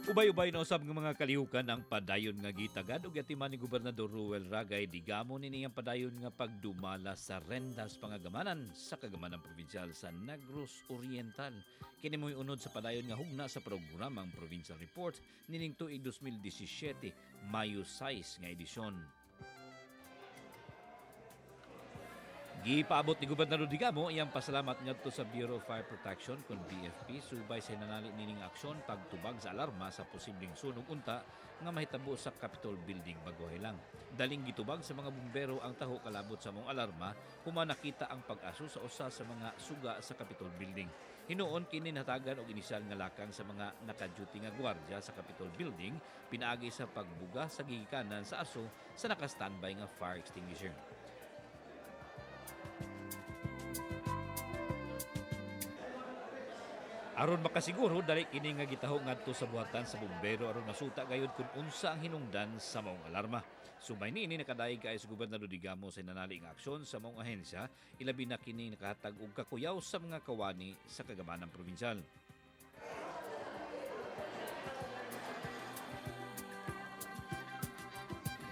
Ubay-ubay na usab ng mga kalihukan ang padayon nga gitagad ug yatiman ni Gobernador Ruel Ragay digamo nini ang padayon nga pagdumala sa rendas pangagamanan sa kagamanan probinsyal sa Negros Oriental. Kini mo'y unod sa padayon nga hugna sa programang Provincial Report nining tuig 2017, Mayo 6 nga edisyon. Gipaabot ni Gobernador Digamo iyang pasalamat ngadto sa Bureau of Fire Protection kun BFP subay sa nanali nining aksyon pagtubag sa alarma sa posibleng sunog unta nga mahitabo sa Capitol Building Baguhay lang. Daling gitubag sa mga bumbero ang taho kalabot sa mong alarma human nakita ang pag-aso sa usa sa mga suga sa Capitol Building. Hinuon kini natagan og inisyal nga lakang sa mga naka-duty nga gwardiya sa Capitol Building pinaagi sa pagbuga sa gigikanan sa aso sa naka-standby nga fire extinguisher. Aron makasiguro dali kini nga gitaho ngadto sa buhatan sa bumbero aron masuta gayud kung unsa ang hinungdan sa maong alarma. Sumay niini nakadaig kay sa Gobernador Digamo sa nanali nga aksyon sa maong ahensya, ilabi na kini nakahatag og kakuyaw sa mga kawani sa kagamanan probinsyal.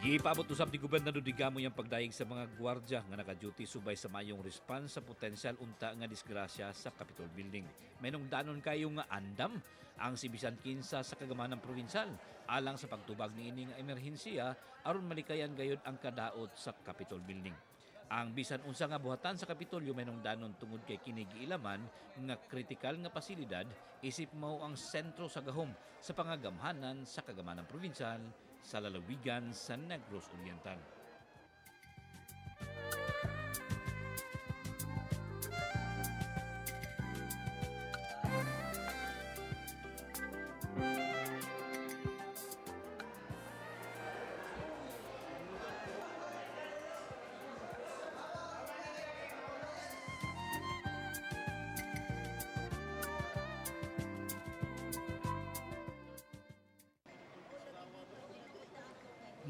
Gipaabot usab ni Gobernador Digamo yung pagdaig sa mga gwardya nga naka-duty subay sa mayong response sa potensyal unta nga disgrasya sa Capitol Building. Menong danon kayo nga andam ang si bisan kinsa sa kagamanan probinsyal alang sa pagtubag niini nga emerhensiya aron malikayan gayud ang kadaot sa Capitol Building. Ang bisan unsa nga buhatan sa Kapitolyo menong danon tungod kay kini giilaman nga kritikal nga pasilidad isip mao ang sentro sa gahom sa pangagamhanan sa kagamanan probinsyal sa lalawigan sa Negros Oriental.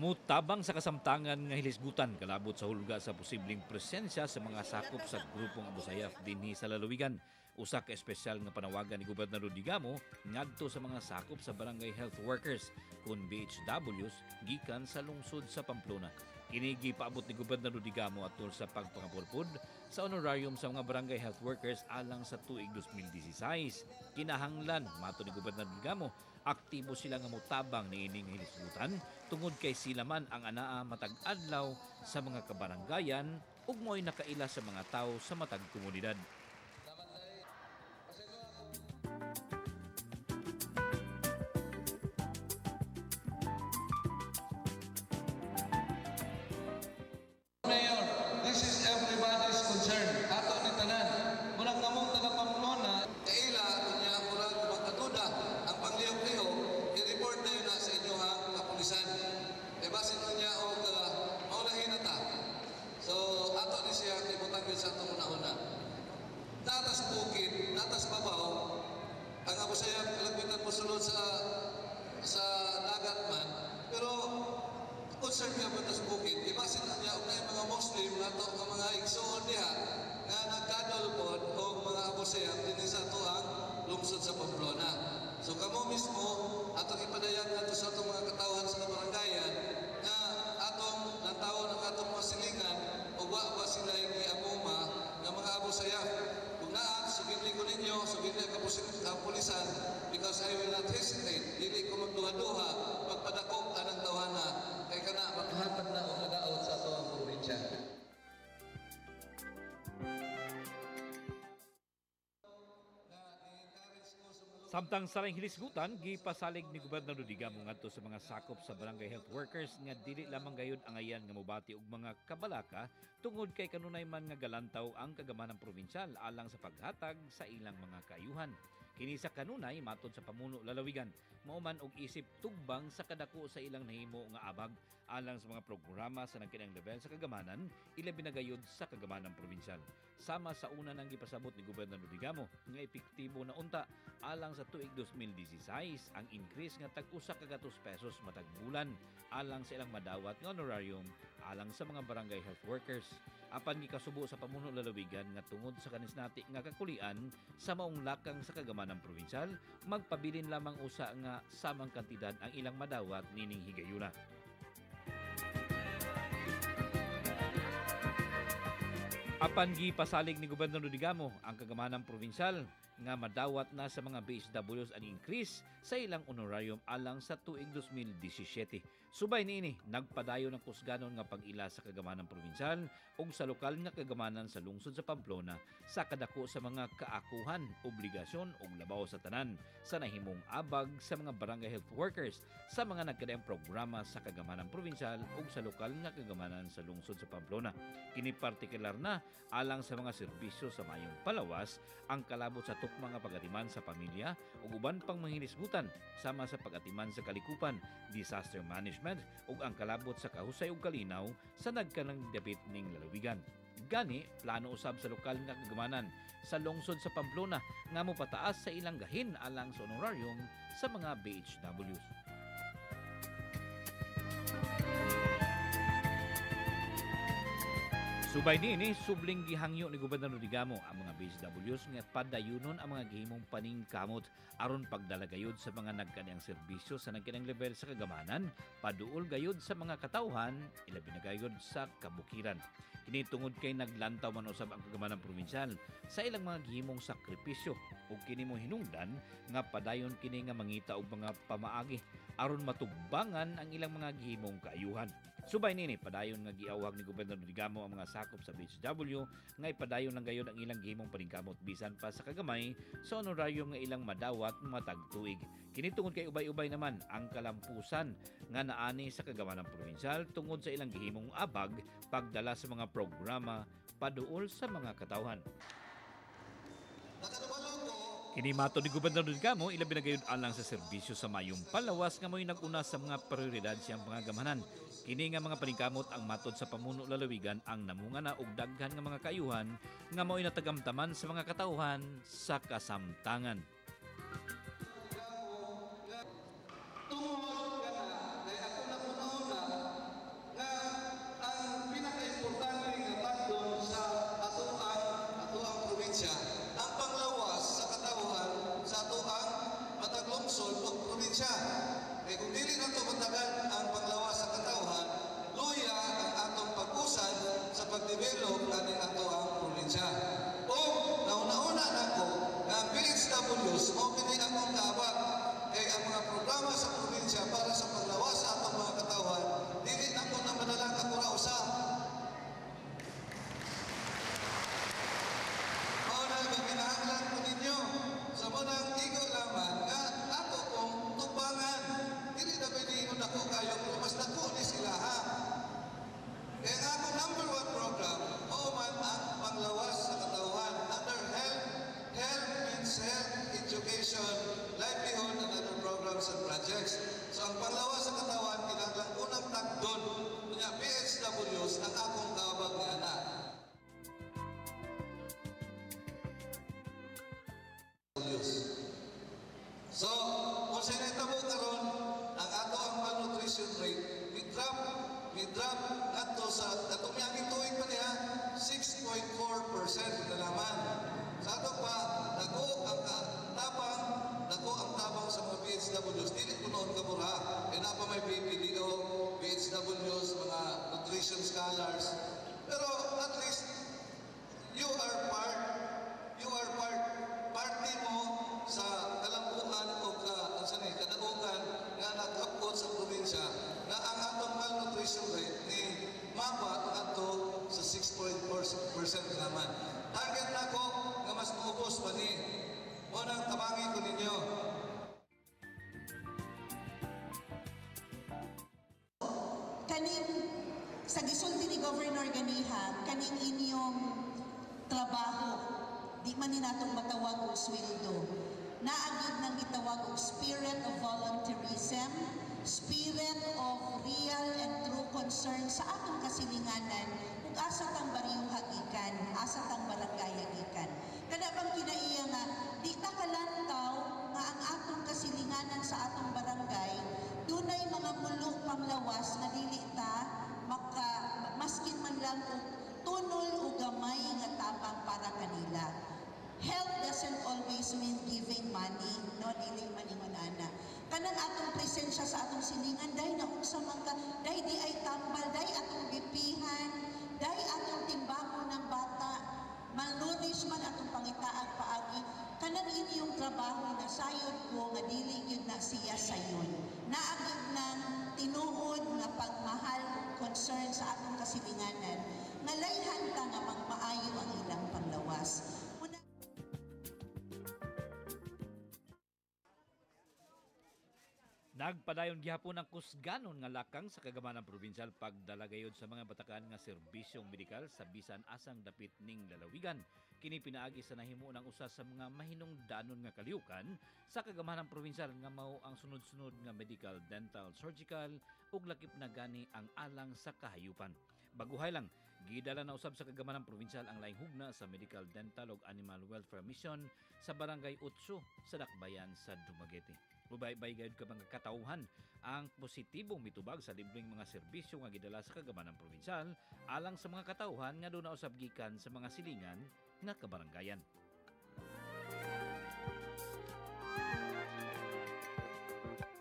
Mutabang sa kasamtangan nga hilisgutan kalabot sa hulga sa posibleng presensya sa mga sakop sa grupong Abu Sayyaf dinhi sa lalawigan. Usa ka espesyal nga panawagan ni Gobernador Digamo ngadto sa mga sakop sa barangay health workers kun BHWs gikan sa lungsod sa Pamplona. Kini gipaabot ni Gobernador Digamo atol sa pagpangapurpod sa honorarium sa mga barangay health workers alang sa tuig 2016. Kinahanglan mato ni Gobernador Digamo aktibo sila nga motabang niining hilisgutan tungod kay sila man ang anaa matag adlaw sa mga kabaranggayan ug mo'y nakaila sa mga tawo sa matag komunidad. Mayor, this is everybody's concern. Ato ni tanan. Murag namong taga Pamplona, kaila kunya murag magkaduda ang panglihok-lihok, i-report na yun na sa inyo ang kapulisan. E basin niya og maulahin na ta. So ato ni siya ibutang yun sa atong una-una. Tatas bukid, tatas babaw, ang Abu Sayyaf kalagmitan po sulod sa dagat man, pero concern niya po sa bukid, ibasin na niya ang mga Muslim na ito, ang mga igsoon niya na nagkadol po o mga Abu Sayyaf din sa ito ang lungsod sa Pamplona. So kamo mismo, atong ipadayag nato sa atong mga katawhan sa barangayan na atong natawo ng atong mga silingan o wa sila yung iamuma ng mga Abu Sayyaf. Kung naat, sugili ko ninyo, sugili ang kapulisan because I will not hesitate. Dili ko magduha-duha, magpadakop anang tawana kay kana maghatag na o kadaot sa ato ang probinsya. Samtang sarang hilisgutan, gipasalig ni Gobernador Digamo ngadto sa mga sakop sa barangay health workers nga dili lamang gayud ang ayan nga mobati og mga kabalaka tungod kay kanunay man nga galantaw ang kagamanan probinsyal alang sa paghatag sa ilang mga kaayuhan. Kini sa kanunay matod sa pamuno lalawigan, mao man og isip tugbang sa kadako sa ilang nahimo nga abag alang sa mga programa sa nagkinang level sa kagamanan, ilabi na gayud sa kagamanan probinsyal. Sama sa una nang gipasabot ni Gobernador Digamo nga epektibo na unta alang sa tuig 2016 ang increase nga tag-usa ka gatos pesos matag bulan alang sa ilang madawat nga honorarium alang sa mga barangay health workers. apan gikasubo sa pamuno lalawigan nga tungod sa kanisnati nga kakulian sa maong lakang sa kagamanang probinsyal, magpabilin lamang usa nga samang kantidad ang ilang madawat nining higayuna. Apan gipasalig ni Gobernador Digamo ang kagamanang probinsyal nga madawat na sa mga BHWs ang increase sa ilang honorarium alang sa tuig 2017. Subay niini, nagpadayon ng kusganon nga pag-ila sa kagamanang probinsyal ug sa lokal nga kagamanan sa lungsod sa Pamplona sa kadako sa mga kaakuhan, obligasyon ug labaw sa tanan sa nahimong abag sa mga barangay health workers sa mga nagkadaang programa sa kagamanang probinsyal ug sa lokal nga kagamanan sa lungsod sa Pamplona. Kini partikular na alang sa mga serbisyo sa mayong palawas, ang kalabot sa tukma nga pagatiman sa pamilya ug uban pang manghinisgutan sama sa pagatiman sa kalikupan, disaster management ug ang kalabot sa kahusay ug kalinaw sa nagkanang dapit ning lalawigan. Gani, plano usab sa lokal nga kagamanan sa lungsod sa Pamplona nga mopataas sa ilang gahin alang sa honorarium sa mga BHWs. Subay niini, subling gihangyo ni Gobernador Digamo ang mga BHWs nga padayunon ang mga gihimong paningkamot aron pagdala gayud sa mga nagkanyang serbisyo sa nagkanyang level sa kagamanan, paduol gayud sa mga katawhan, ilabi na gayud sa kabukiran. Kini tungod kay naglantaw man usab ang kagamanang probinsyal sa ilang mga gihimong sakripisyo ug kini mo hinungdan nga padayon kini nga mangita og mga pamaagi aron matugbangan ang ilang mga gihimong kaayuhan. Subay nini, padayon nga giawhag ni Gobernador Digamo ang mga sakop sa BHW nga ipadayon lang gayud ang ilang gihimong paningkamot bisan pa sa kagamay sa honorarium nga ilang madawat matag tuig. Kini tungod kay ubay-ubay naman ang kalampusan nga naani sa kagamanang probinsyal tungod sa ilang gihimong abag pagdala sa mga programa paduol sa mga katawhan. Kini mato ni Gobernador Digamo, ilabi na gayud alang sa serbisyo sa mayong palawas nga mo'y nag-una sa mga prioridad siyang mga gamanan. Kini nga mga paningkamot ang matod sa pamuno lalawigan ang namunga na og daghan nga mga kaayuhan nga mo'y natagamtaman sa mga katawhan sa kasamtangan. Kaya kung dili na ito matagal ang panglawas sa katawhan, luya ang atong pag-usad sa pag-develop ani ato ang probinsya. O nauna-una na ko na ang BHWs mo kini akong kaabag kay ang mga programa sa probinsya para sa panglawas sa atong mga katawhan, dili na ko na madalang akura usab. Mao na maginahanglan ko ninyo sa munang igo laman nga ato kong tubangan. Dili na pwedeng ako kayo kung mas dako ni sila ha. Kaya nga akong number 1 program, o man ang panglawas sa katawhan under health means health, education, livelihood, and other programs and projects. So ang panglawas sa katawhan, kinahanglang unang tagdon niya BHWs ang akong kaabag ni anak. So, kung sa initabo karon ang ato ang malnutrition rate, we-drop nato sa atong miyaging tuig pa niya 6.4% na naman. Sa ato pa, dako ang tabang sa mga BHWs, dili ko noon kamura. Kaya na pa may BPDO, BHWs, mga nutrition scholars. Pero at least, you are party mo sa kalambuan o kadaugan nga nag-upload sa probinsya na ang atong malnutrition rate ni mapa ato sa 6.4% naman. Target na ko nga mas maubos pa ni. Unang tabangin ko ninyo. Kaning sa gisulti ni Governor Ganiha, kaning inyong trabaho, di man ni natong matawag og sweldo. Naagid nang gitawag og spirit of volunteerism, spirit of real and true concern sa atong kasilinganan ug asa tang bariyong hagikan, asa tang barangay hagikan. Kada bang kinaiya nga di ta kalantaw nga ang atong kasilinganan sa atong barangay dunay mga mulong panglawas nga dili ta maskin man lang og tunol no, dili maningon ana. Kanang atong presensya sa atong silingan, dahil na kung sa mga, dahil di ay tambal, dahil atong bipihan, dahil atong timbako ng bata, malnourished man atong pangitaag paagi, kanang inyong trabaho na sayod ko, nga dili yun na siya sayon. Naagid ng tinuod nga pagmahal, concern sa atong kasilinganan, nga layhan ka nga magmaayo ang ilang panglawas. Nagpadayon gihapon ang kusganon nga lakang sa kagamanan probinsyal pagdalagayod sa mga batakan nga serbisyong medikal sa bisan asang dapit ning lalawigan. Kini pinaagi sa nahimo ng usa sa mga mahinungdanon nga kalihukan sa kagamanan probinsyal nga mao ang sunod-sunod nga medical, dental, surgical ug lakip na gani ang alang sa kahayupan. Baguhay lang, gidala na usab sa kagamanan probinsyal ang laing hugna sa medical, dental ug animal welfare mission sa barangay 8 sa Dakbayan sa Dumaguete. Ubay-bay gayud ka mga katauhan ang positibong mitubag sa libreng mga serbisyo nga gidala sa kagamanan probinsyal alang sa mga katauhan nga doon na usab gikan sa mga silingan nga kabaranggayan.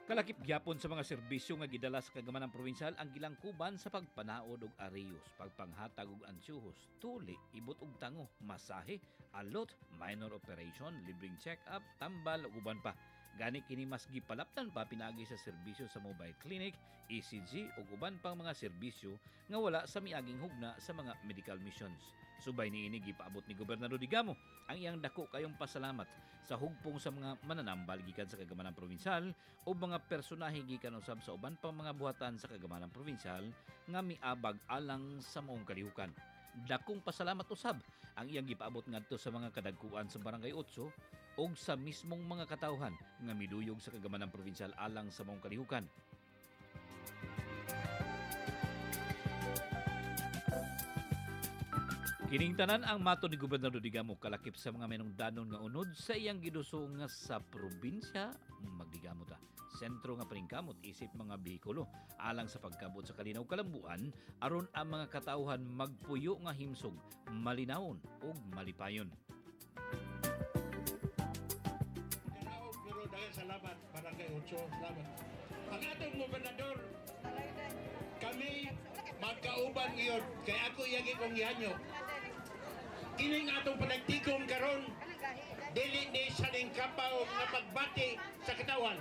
Kalakip gyapon sa mga serbisyo nga gidala sa kagamanan probinsyal ang gilangkuban sa pagpanaod og areyos, pagpanghatag og ansyuhos, tuli, ibot og tango, masahe, alot, minor operation, libreng check-up, tambal ug uban pa. Gani kini mas gipalaptan pa pinaagi sa serbisyo sa mobile clinic, ECG ug uban pang mga serbisyo nga wala sa miaging hugna sa mga medical missions. Subay niini gipaabot ni Gobernador Digamo ang iyang dako kayong pasalamat sa hugpong sa mga mananambal gikan sa kagamanan probinsyal o mga personahe gikan usab sa uban pang mga buhatan sa kagamanan probinsyal nga miabag alang sa maong kalihukan. Dakong pasalamat usab ang iyang gipaabot ngadto sa mga kadagkuan sa Barangay 8 og sa mismong mga katawhan nga miduyog sa kagamanan probinsyal alang sa maong kalihukan. Kining tanan ang mato ni Gobernador Digamo kalakip sa mga menungdanon nga unod sa iyang giduso nga sa probinsya magdigamo ta. Sentro nga paningkamot isip mga behikulo alang sa pagkabot sa kalinaw kalambuan aron ang mga katawhan magpuyo nga himsog, malinawon ug malipayon. Pero dahil salamat, Barangay 8, salamat. Ang atong gobernador, kami magkauban iyon, kaya ako iyagi kong ihanyo. Kining atong panagtigong karon, dili ni sa ning kapaw nga pagbati sa katawan,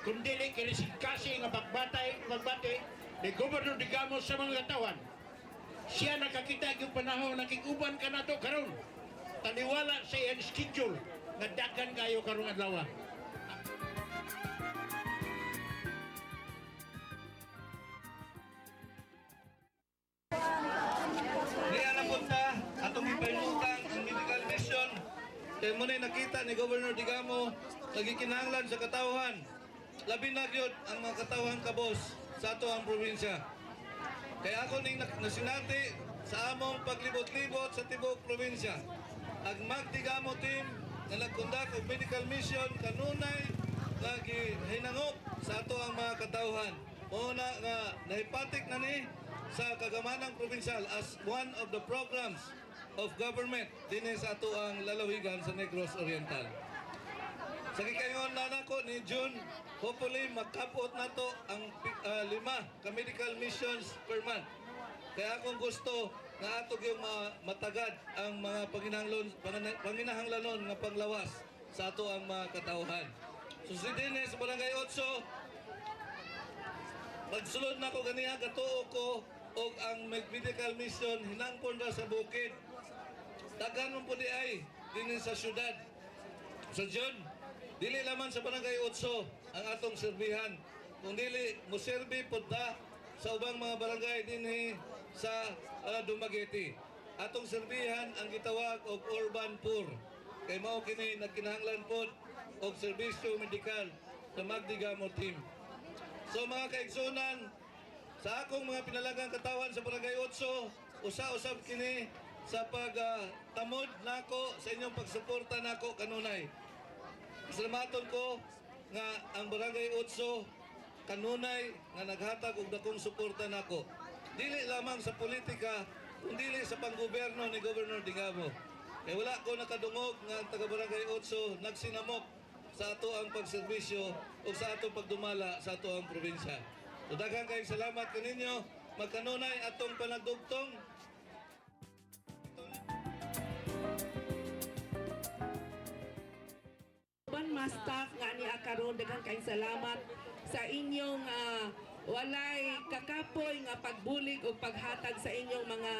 kundi kini kasi nga pagbati ni Gobernador Digamo sa mga katawan. Siya nakakita yung panahon nakikuban ka na to karon. Taniwala sa iyang schedule nga daghan kayo karong adlaw. Niya na punta, atong ipahimutang ang medical mission. Kaya mo na nakita ni Governor Digamo, nagikinahanglan sa katawhan. Labi na gyud ang mga katawhan kabos sa ato ang probinsya. Kaya ako ning nasinati sa among paglibot-libot sa tibok probinsya. Ang Magdigamo team na nagkundak og medical mission kanunay lagi hinangop sa ato ang mga katawhan. Una nga nahipatik na ni sa Kagamanang Provincial as one of the programs of government dinhi sa ato ang lalawigan sa Negros Oriental. Sa gikayon na nako ni June, hopefully magkapot na to ang 5 ka medical missions per month. Kaya akong gusto nga ato yung matagad ang mga panginahanglanon nga panglawas sa ato ang mga katawhan. So si dinhi sa Barangay 8, magsulod na ko ganiya, gatuo ko o ang medical mission hinangpon ra sa bukid. Daghan mo po di ay din sa syudad. So June, dili lamang sa Barangay 8 ang atong serbihan. Kung dili mo serbi po ta sa ubang mga barangay dinhi sa Dumaguete. Atong serbihan ang gitawag og urban poor. Kay mao kini nagkinahanglan pod og serbisyo medikal sa Magdigamo team. So mga kaigsunan, sa akong mga pinalagang katawan sa Barangay 8, usa-usab kini sa pagtamod nako sa inyong pagsuporta nako kanunay. Salamaton ko nga ang Barangay 8 kanunay nga naghatag og dakong suporta nako. Dili lamang sa politika, kundi sa panggobyerno ni Governor Digamo. Kaya wala ko nakadungog nga ang taga Barangay 8 nagsinamok sa ato ang pagserbisyo o sa atong pagdumala sa ato ang probinsya. So daghang kayong salamat kaninyo. Magkanunay atong panagdugtong. Mas staff nga ni akaron daghang kayong salamat sa inyong walay kakapoy nga pagbulig o paghatag sa inyong mga